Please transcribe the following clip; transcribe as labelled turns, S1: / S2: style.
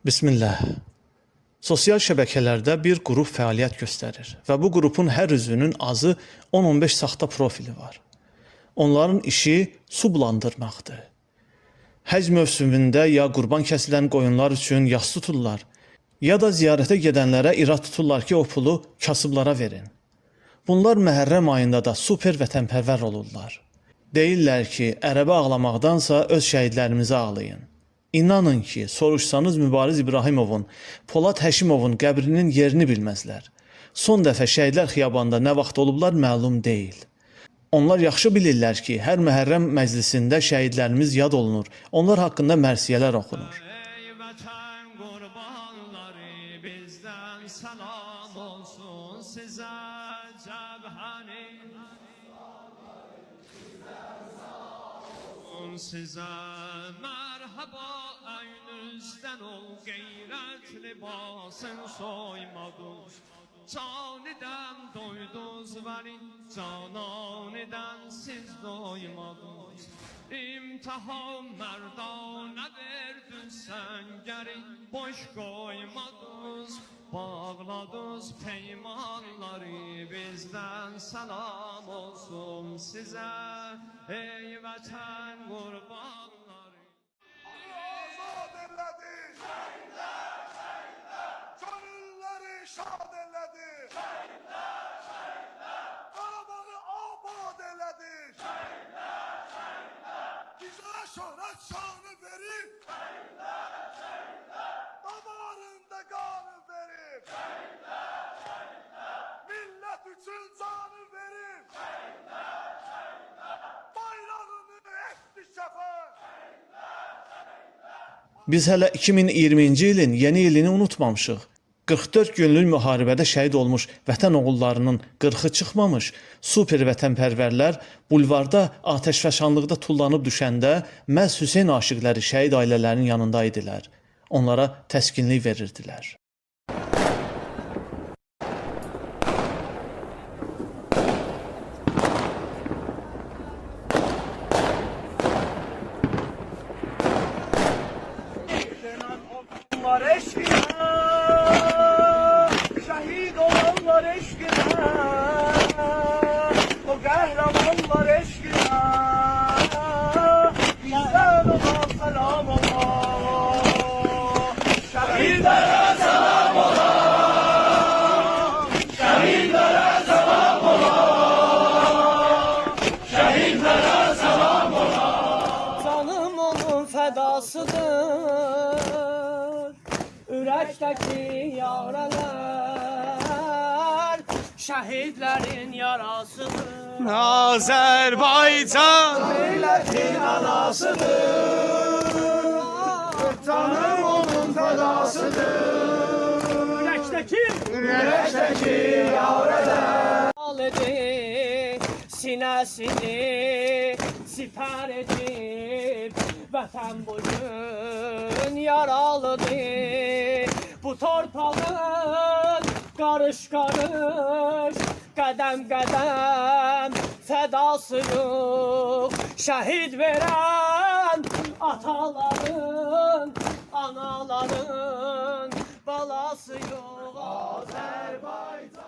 S1: Bismillah. Sosial şəbəkələrdə bir qrup fəaliyyət göstərir və bu qrupun hər üzvünün azı 10-15 saxta profili var. Onların işi su bulandırmaqdır. Həc mövsümündə ya qurban kəsilən qoyunlar üçün yas tuturlar, ya da ziyarətə gedənlərə irad tuturlar ki, o pulu kasıblara verin. Bunlar Məhərrəm ayında da super vətənpərvər olurlar. Deyirlər ki, ərəbə ağlamaqdansa öz şəhidlərimizi ağlayın. İnanın ki, soruşsanız Mübariz İbrahimovun, Polad Həşimovun qəbrinin yerini bilməzlər. Son dəfə şəhidlər xiyabanda nə vaxt olublar məlum deyil. Onlar yaxşı bilirlər ki, hər Məhərrəm məclisində şəhidlərimiz yad olunur, onlar haqqında mərsiyələr oxunur.
S2: Size merhaba aynünüzden ol gayret libasın soymadınız. Caniden doydunuz veli cananiden siz doymadınız. İmtihan merdane verdin sen geri boş koymadınız. Bağladınız peymanları bizden selam olsun size. Ey vətən qurbanları.
S3: Azad elədi. Şəhidlər, şəhidlər. Gönülləri şad elədi. Şəhidlər, şəhidlər. Qarabağı abad elədi. Şəhidlər, şəhidlər. Bizə şöhrət şanı verib. Şəhidlər, şəhidlər. Damarında qanı verib. Şəhidlər, şəhidlər. Millət üçün canı verib. Şəhidlər, şəhidlər. Bayrağını etdi şəfər.
S1: Biz hələ 2020-ci ilin yeni ilini unutmamışıq. 44 günlük müharibədə şəhid olmuş vətən oğullarının 40-ı çıxmamış super vətənpərvərlər bulvarda atəşfəşanlıqda tullanıb düşəndə məhz Hüseyn aşiqləri şəhid ailələrinin yanında idilər. Onlara təskinlik verirdilər.
S4: Eşkine, şehit olanlar eşkine, o kahramanlar eşkine, bizden ona selam ola, şehidlere selam ola, şehidlere selam ola, şehidlere selam ola. Canım onun fedasıdır. Ürəkdəki yaralar şəhidlərin yarasıdır.
S2: Azərbaycan
S4: Millətin anasıdır. Canım onun fədasıdır. Ürəkdəki yaralar Alıdır sinəsini sipər edib vətən bugün yaralıdır. Bu torpağın qarış-qarış, qədəm-qədəm fədasıyıq. Şəhid verən ataların, anaların balasıyıq. Azərbaycan